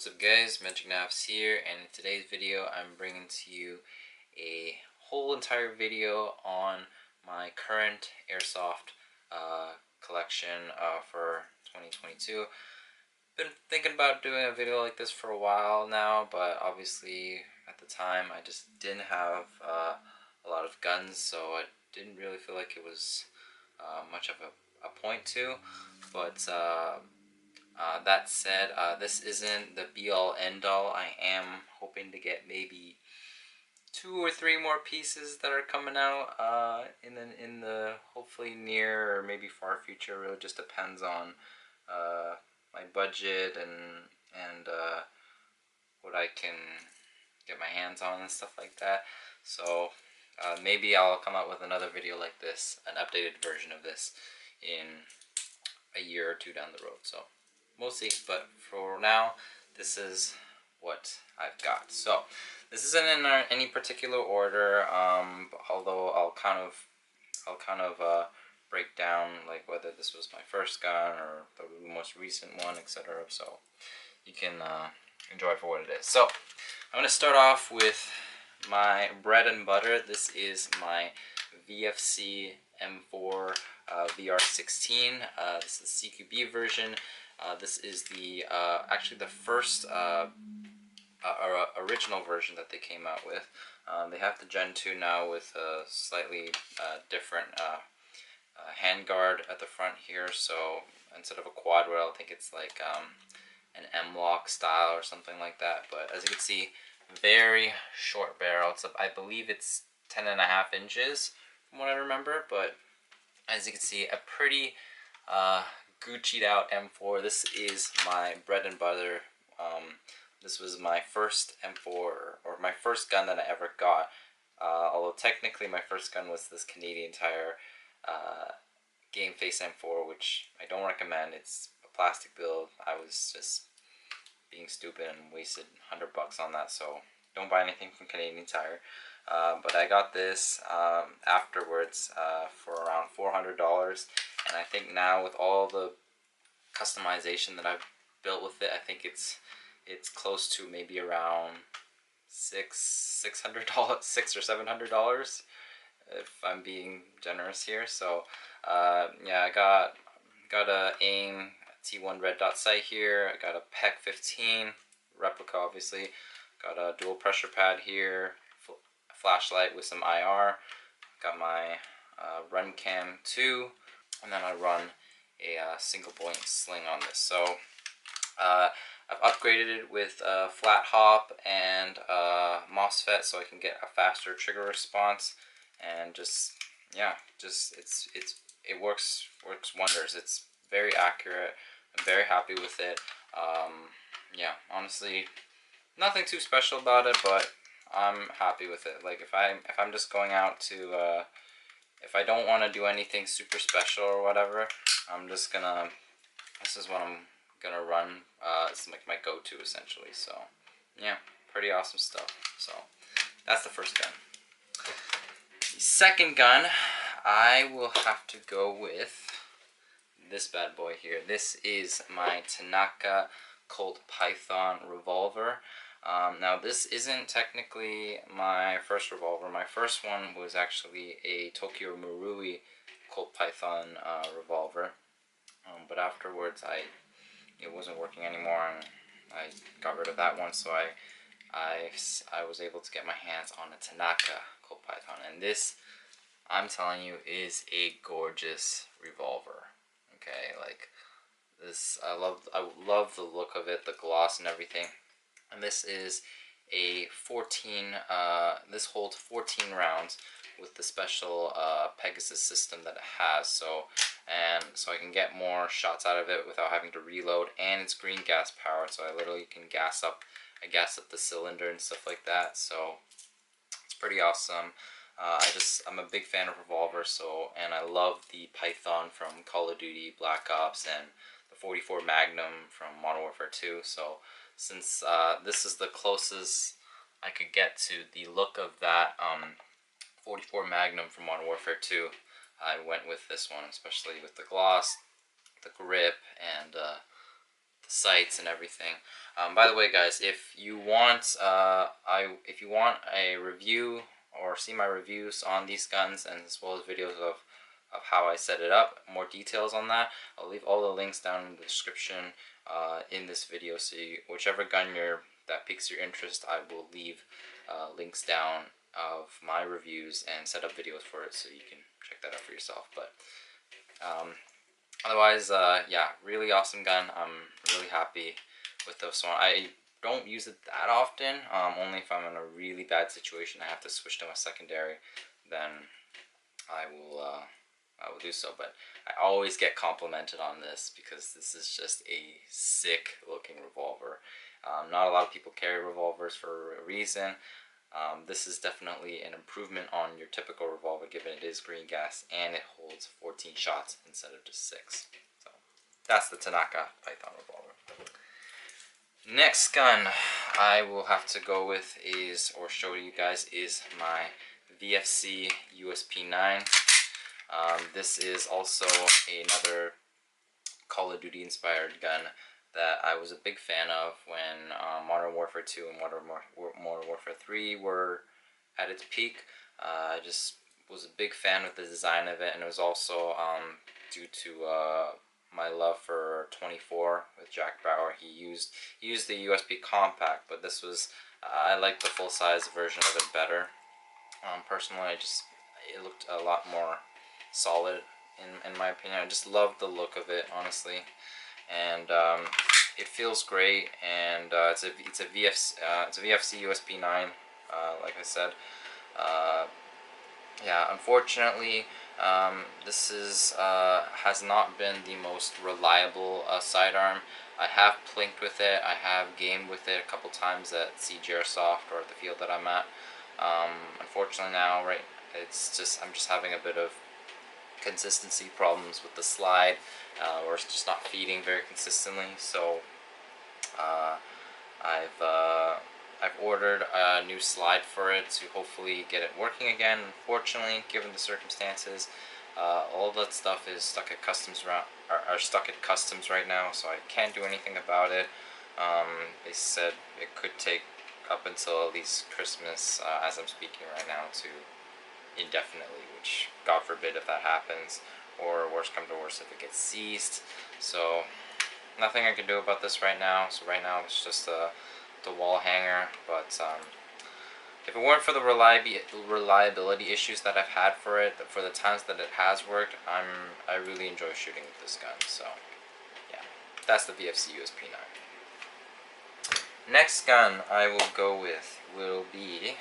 What's up guys, Magic Knives here, and in today's video I'm bringing to you a whole entire video on my current Airsoft collection for 2022. Been thinking about doing a video like this for a while now, but obviously at the time I just didn't have a lot of guns, so I didn't really feel like it was much of a point to, but that said, this isn't the be-all end-all. I am hoping to get maybe 2 or 3 more pieces that are coming out in the hopefully near or maybe far future. It really just depends on my budget and what I can get my hands on and stuff like that. So maybe I'll come out with another video like this, an updated version of this, in a year or 2 down the road. So we'll see, but for now, this is what I've got. So this isn't in any particular order, although I'll kind of break down like whether this was my first gun or the most recent one, etc. So you can enjoy it for what it is. So I'm going to start off with my bread and butter. This is my VFC M4 VR16. This is the CQB version. This is the actually the first original version that they came out with. They have the Gen 2 now with a slightly different handguard at the front here. So instead of a quad rail, I think it's like an M-lock style or something like that. But as you can see, very short barrel. I believe it's 10.5 inches from what I remember. But as you can see, a pretty Gucci'd out M4. This is my bread and butter. This was my first M4, or my first gun that I ever got. Although technically my first gun was this Canadian Tire Game Face M4, which I don't recommend. It's a plastic build. I was just being stupid and wasted $100 on that, so don't buy anything from Canadian Tire. But I got this afterwards for around $400, and I think now with all the customization that I've built with it, I think it's close to maybe around $600, $600 or $700, if I'm being generous here. So yeah, I got a AIM T1 red dot sight here. I got a PEC 15 replica, obviously. Got a dual pressure pad here, flashlight with some IR. Got my Run Cam 2, and then I run a single point sling on this. So I've upgraded it with flat hop and MOSFET, so I can get a faster trigger response, and just it works wonders. It's very accurate. I'm very happy with it. Yeah, honestly, nothing too special about it, but I'm happy with it. Like if I'm just going out to if I don't want to do anything super special or whatever, I'm just gonna, this is what I'm gonna run. It's like my go-to essentially. So yeah, pretty awesome stuff. So that's the first gun. The second gun, I will have to go with this bad boy here. This is my Tanaka Colt Python revolver. Now this isn't technically my first revolver. My first one was actually a Tokyo Marui Colt Python revolver, but afterwards it wasn't working anymore, and I got rid of that one. So I was able to get my hands on a Tanaka Colt Python, and this, I'm telling you, is a gorgeous revolver. Okay, like this, I love the look of it, the gloss and everything. And this is a 14. This holds 14 rounds with the special Pegasus system that it has. So I can get more shots out of it without having to reload, and it's green gas powered. So I literally can gas up the cylinder and stuff like that. So it's pretty awesome. I'm a big fan of revolvers, so, and I love the Python from Call of Duty Black Ops and the 44 Magnum from Modern Warfare 2. So since this is the closest I could get to the look of that 44 Magnum from Modern Warfare 2, I went with this one, especially with the gloss, the grip, and the sights and everything. By the way, guys, if you want a review or see my reviews on these guns, and as well as videos of how I set it up, more details on that, I'll leave all the links down in the description in this video. So whichever gun that piques your interest, I will leave links down of my reviews and set up videos for it, so you can check that out for yourself. But otherwise, yeah, really awesome gun. I'm really happy with this one. I don't use it that often, only if I'm in a really bad situation, I have to switch to my secondary, then I will do so. But I always get complimented on this because this is just a sick looking revolver. Not a lot of people carry revolvers for a reason. This is definitely an improvement on your typical revolver, given it is green gas and it holds 14 shots instead of just 6. So that's the Tanaka Python revolver. Next gun I will have to go with or show you guys, is my VFC USP9. This is also another Call of Duty inspired gun that I was a big fan of when Modern Warfare 2 and Modern Warfare 3 were at its peak. I just was a big fan of the design of it, and it was also due to my love for 24 with Jack Bauer. He used the USP Compact, but this was I liked the full size version of it better. Personally, it looked a lot more solid in my opinion. I just loved the look of it, honestly, and it feels great. And it's a VFC USP9, like I said. Yeah, unfortunately, this has not been the most reliable sidearm. I have plinked with it. I have gamed with it a couple times at CG Airsoft or at the field that I'm at. Unfortunately now, I'm just having a bit of consistency problems with the slide, or it's just not feeding very consistently. So I've ordered a new slide for it to hopefully get it working again. Unfortunately, given the circumstances, all that stuff is stuck at customs right now, so I can't do anything about it. They said it could take up until at least Christmas, as I'm speaking right now, to indefinitely, which God forbid if that happens, or worst come to worst if it gets seized. So nothing I can do about this right now. So right now it's just the wall hanger. But if it weren't for the reliability issues that I've had for it, for the times that it has worked, I really enjoy shooting with this gun. So yeah, that's the VFC USP9. Next gun I will go with will be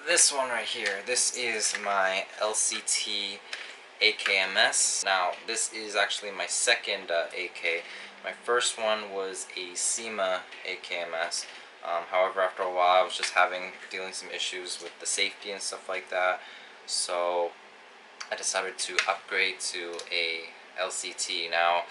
this one right here. This is my LCT AKMS. Now, this is actually my second AK. My first one was a SEMA AKMS. However, after a while, I was just dealing some issues with the safety and stuff like that. So I decided to upgrade to a LCT. Now,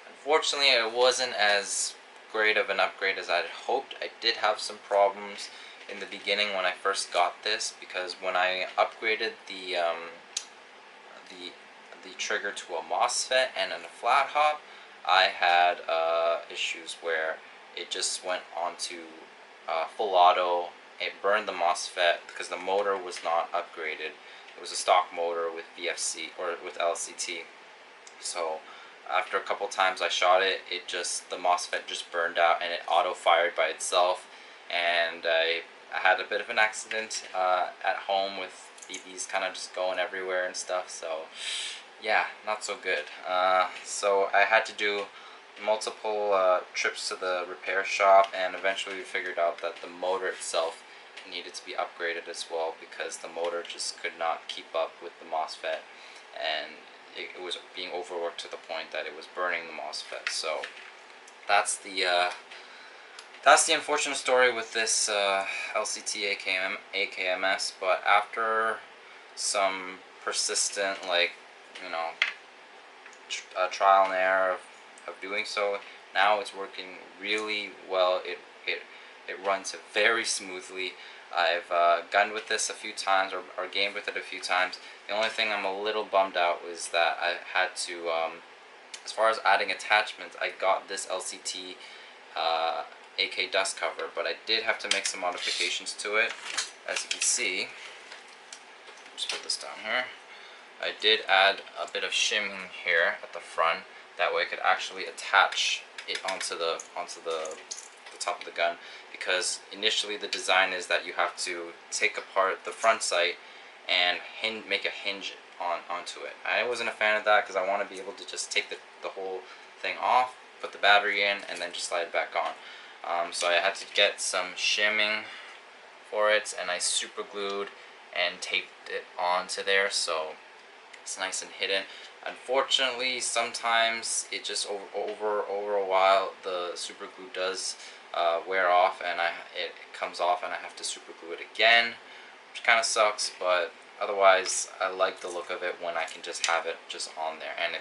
unfortunately, it wasn't as great of an upgrade as I had hoped. I did have some problems in the beginning when I first got this, because when I upgraded the trigger to a MOSFET and in a flat hop, I had issues where it just went on to full auto. It burned the MOSFET because the motor was not upgraded. It was a stock motor with VFC or with LCT. So after a couple times I shot it, the MOSFET just burned out and it auto fired by itself, and I had a bit of an accident at home with BBs kind of just going everywhere and stuff. So yeah, not so good. So I had to do multiple trips to the repair shop, and eventually we figured out that the motor itself needed to be upgraded as well, because the motor just could not keep up with the MOSFET, and it was being overworked to the point that it was burning the MOSFET. So that's the unfortunate story with this LCT AKMS. But after some persistent, trial and error of doing so, now it's working really well. It runs very smoothly. I've gunned with this a few times, or gamed with it a few times. The only thing I'm a little bummed out was that I had to As far as adding attachments, I got this LCT AK dust cover, but I did have to make some modifications to it. As you can see, just put this down here. I did add a bit of shimming here at the front. That way I could actually attach it onto the top of the gun, because initially the design is that you have to take apart the front sight and make a hinge onto it. I wasn't a fan of that because I want to be able to just take the whole thing off, put the battery in, and then just slide it back on. So I had to get some shimming for it, and I super glued and taped it onto there so it's nice and hidden. Unfortunately, sometimes it just over a while the super glue does wear off, and it comes off, and I have to super glue it again, which kind of sucks. But otherwise, I like the look of it when I can just have it just on there, and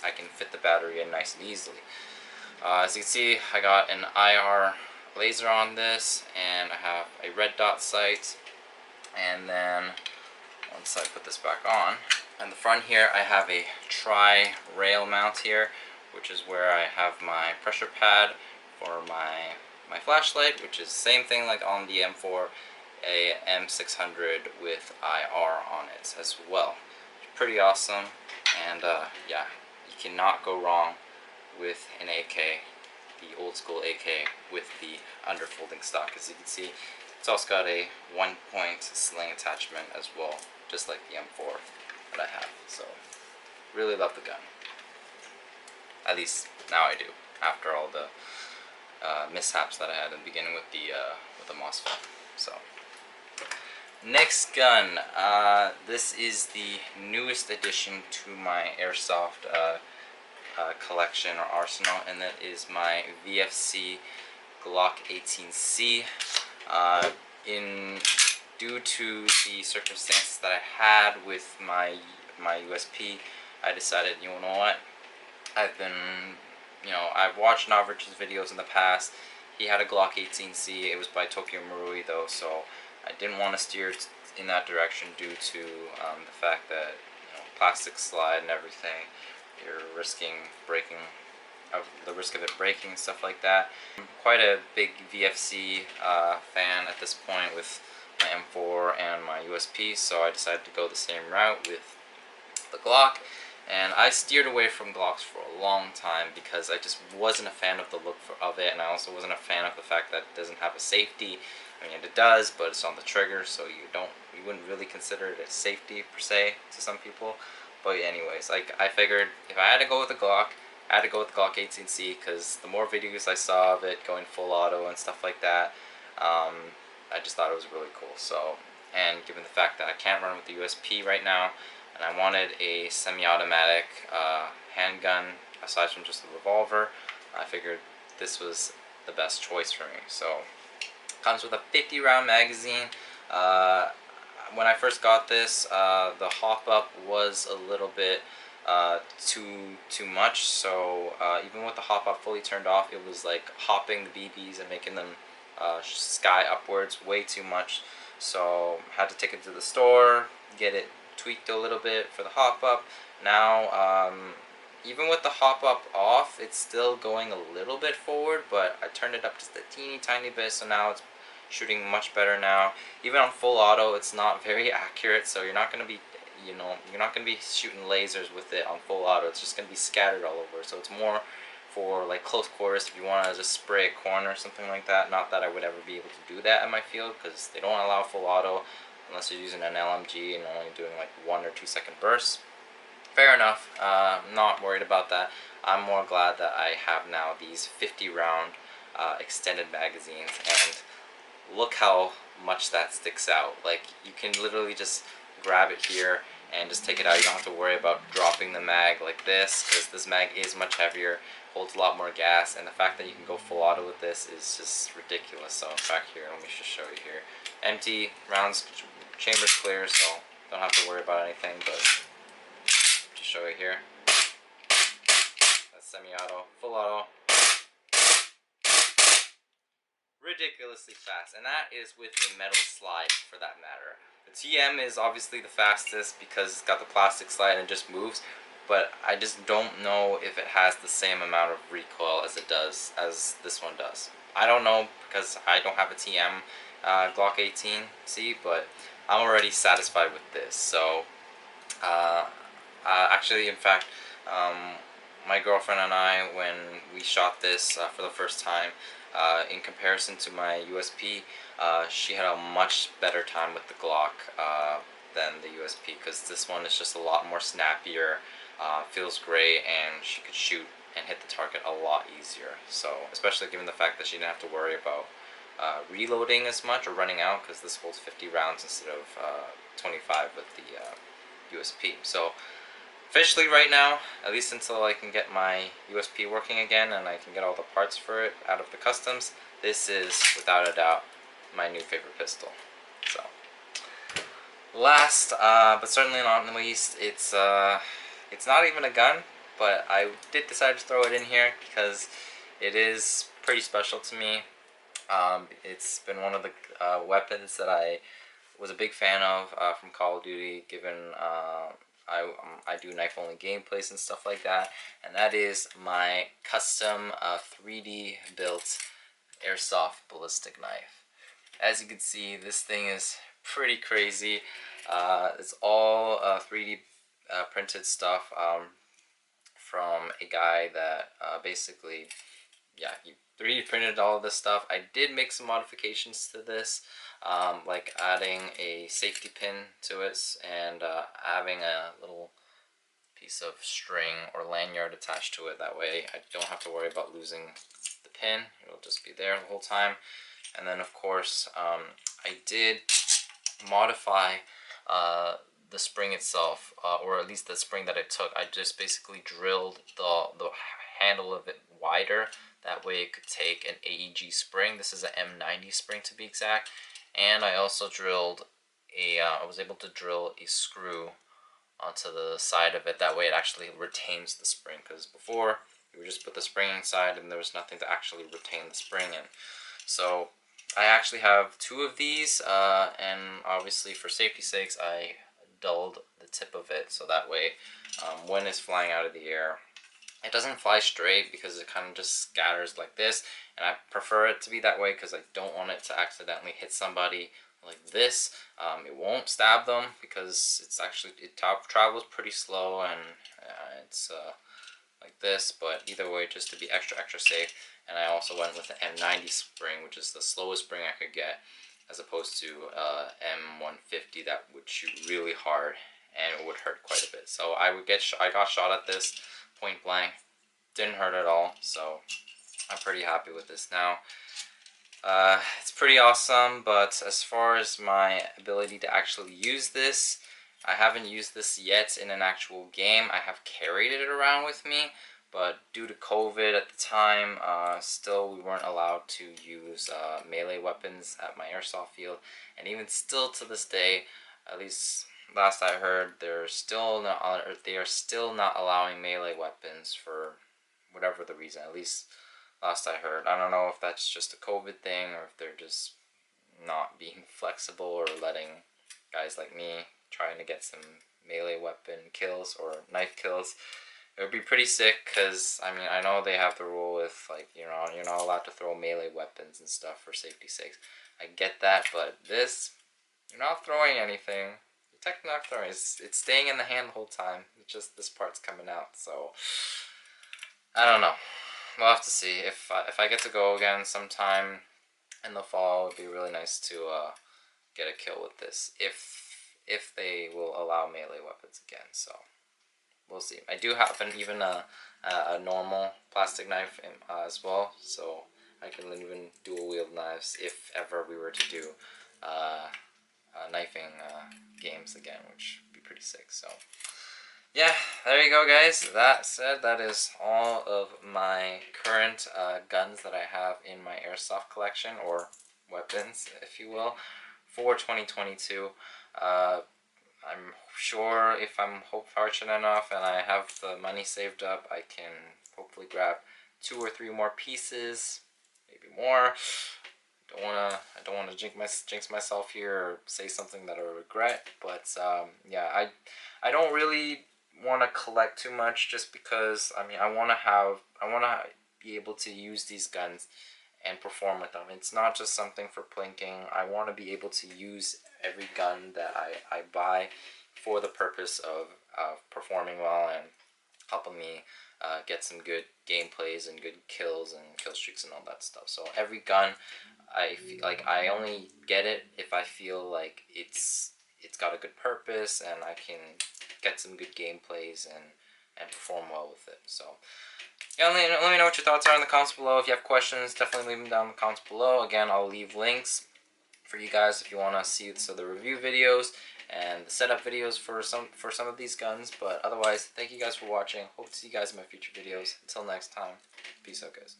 I can fit the battery in nice and easily. As you can see, I got an IR laser on this, and I have a red dot sight. And then once I put this back on, on the front here I have a tri-rail mount here, which is where I have my pressure pad for my flashlight, which is the same thing like on the M4, a M600 with IR on it as well. Pretty awesome, and yeah, you cannot go wrong with an AK, the old school AK with the underfolding stock. As you can see, it's also got a 1-point sling attachment as well, just like the M4 that I have. So really love the gun. At least now I do, after all the mishaps that I had in the beginning with the MOSFET. So next gun, this is the newest addition to my Airsoft collection or arsenal, and that is my VFC Glock 18C. Due to the circumstances that I had with my USP, I decided, you know what, I've watched Novrich's videos in the past. He had a Glock 18C. It was by Tokyo Marui though, so I didn't want to steer in that direction due to the fact that plastic slide and everything, you're risking breaking, the risk of it breaking and stuff like that. I'm quite a big VFC fan at this point with my M4 and my USP, so I decided to go the same route with the Glock. And I steered away from Glocks for a long time because I just wasn't a fan of the look of it, and I also wasn't a fan of the fact that it doesn't have a safety. I mean, it does, but it's on the trigger, so you wouldn't really consider it a safety per se to some people. But anyways, like, I figured if I had to go with the Glock, I had to go with the Glock 18C, because the more videos I saw of it going full auto and stuff like that, I just thought it was really cool. So, and given the fact that I can't run with the USP right now, and I wanted a semi-automatic handgun aside from just the revolver, I figured this was the best choice for me. So, comes with a 50-round magazine. When I first got this, the hop-up was a little bit too much, so even with the hop-up fully turned off, it was like hopping the BBs and making them sky upwards way too much. So had to take it to the store, get it tweaked a little bit for the hop-up. Now, even with the hop-up off, it's still going a little bit forward, but I turned it up just a teeny tiny bit, so now it's shooting much better now. Even on full auto, it's not very accurate, so you're not going to be, you're not going to be shooting lasers with it on full auto. It's just going to be scattered all over. So it's more for like close quarters if you want to just spray a corner or something like that. Not that I would ever be able to do that in my field, because they don't allow full auto unless you're using an LMG and only doing like 1 or 2 second bursts. Fair enough. I'm not worried about that. I'm more glad that I have now these 50-round extended magazines, and look how much that sticks out. Like, you can literally just grab it here and just take it out. You don't have to worry about dropping the mag like this, because this mag is much heavier, holds a lot more gas, and the fact that you can go full auto with this is just ridiculous. So in fact, here, let me just show you here. Empty rounds, chamber's clear, so don't have to worry about anything, but just show you here. That's semi-auto, full auto. Ridiculously fast, and that is with a metal slide for that matter. The TM is obviously the fastest because it's got the plastic slide and just moves, but I just don't know if it has the same amount of recoil as this one does. I don't know because I don't have a TM Glock 18C, but I'm already satisfied with this. So uh, actually, in fact, um, my girlfriend and I, when we shot this for the first time, in comparison to my USP, she had a much better time with the Glock than the USP, because this one is just a lot more snappier, feels great, and she could shoot and hit the target a lot easier. So, especially given the fact that she didn't have to worry about reloading as much or running out, because this holds 50 rounds instead of 25 with the USP. So officially right now, at least until I can get my USP working again and I can get all the parts for it out of the customs, this is without a doubt my new favorite pistol. So last but certainly not least, it's not even a gun, but I did decide to throw it in here because it is pretty special to me. It's been one of the weapons that I was a big fan of from Call of Duty, given I do knife-only gameplays and stuff like that, and that is my custom 3D built Airsoft Ballistic Knife. As you can see, this thing is pretty crazy. It's all 3D printed stuff from a guy that basically, yeah, he 3D printed all of this stuff. I did make some modifications to this, like adding a safety pin to it and having a little piece of string or lanyard attached to it. That way I don't have to worry about losing the pin. It'll just be there the whole time. And then of course I did modify the spring itself, or at least the spring that I took. I just basically drilled the handle of it wider. That way it could take an AEG spring. This is an M90 spring to be exact. And I also drilled I was able to drill a screw onto the side of it. That way it actually retains the spring, because before you would just put the spring inside and there was nothing to actually retain the spring in. So I actually have two of these, and obviously for safety's sakes I dulled the tip of it, so that way when it's flying out of the air, it doesn't fly straight because it kind of just scatters like this, and I prefer it to be that way because I don't want it to accidentally hit somebody like this. It won't stab them because it travels pretty slow, and it's like this, but either way, just to be extra safe. And I also went with the M90 spring, which is the slowest spring I could get, as opposed to M150 that would shoot really hard and it would hurt quite a bit. So I got shot at this point blank, didn't hurt at all, so I'm pretty happy with this now. It's pretty awesome, but as far as my ability to actually use this, I haven't used this yet in an actual game. I have carried it around with me, but due to COVID at the time, still we weren't allowed to use melee weapons at my airsoft field, and even still to this day, at least last I heard, they are still not allowing melee weapons for whatever the reason. At least last I heard. I don't know if that's just a COVID thing or if they're just not being flexible or letting guys like me trying to get some melee weapon kills or knife kills. It would be pretty sick, because I mean, I know they have the rule with, like, you know, you're not allowed to throw melee weapons and stuff for safety's sakes. I get that, but this, you're not throwing anything. You're technically not throwing. It's staying in the hand the whole time. It's just this part's coming out. So I don't know. We'll have to see. If I get to go again sometime in the fall, it would be really nice to get a kill with this, if they will allow melee weapons again. So we'll see. I do have even a normal plastic knife as well, so I can even dual wield knives if ever we were to do knifing games again, which would be pretty sick. So yeah, there you go, guys. That said, that is all of my current guns that I have in my airsoft collection, or weapons, if you will, for 2022. I'm sure if I'm fortunate enough and I have the money saved up, I can hopefully grab 2 or 3 more pieces, maybe more. I don't wanna jinx myself here or say something that I regret. But yeah, I don't really want to collect too much, just because I mean I want to be able to use these guns and perform with them. It's not just something for plinking. I want to be able to use every gun that I buy for the purpose of performing well and helping me get some good gameplays and good kills and kill streaks and all that stuff. So every gun, I feel like I only get it if I feel like it's got a good purpose and I can get some good gameplays and perform well with it. So yeah, let me know what your thoughts are in the comments below. If you have questions, definitely leave them down in the comments below. Again, I'll leave links for you guys if you want to see the review videos and the setup videos for some of these guns. But otherwise, thank you guys for watching. Hope to see you guys in my future videos. Until next time, peace out, guys.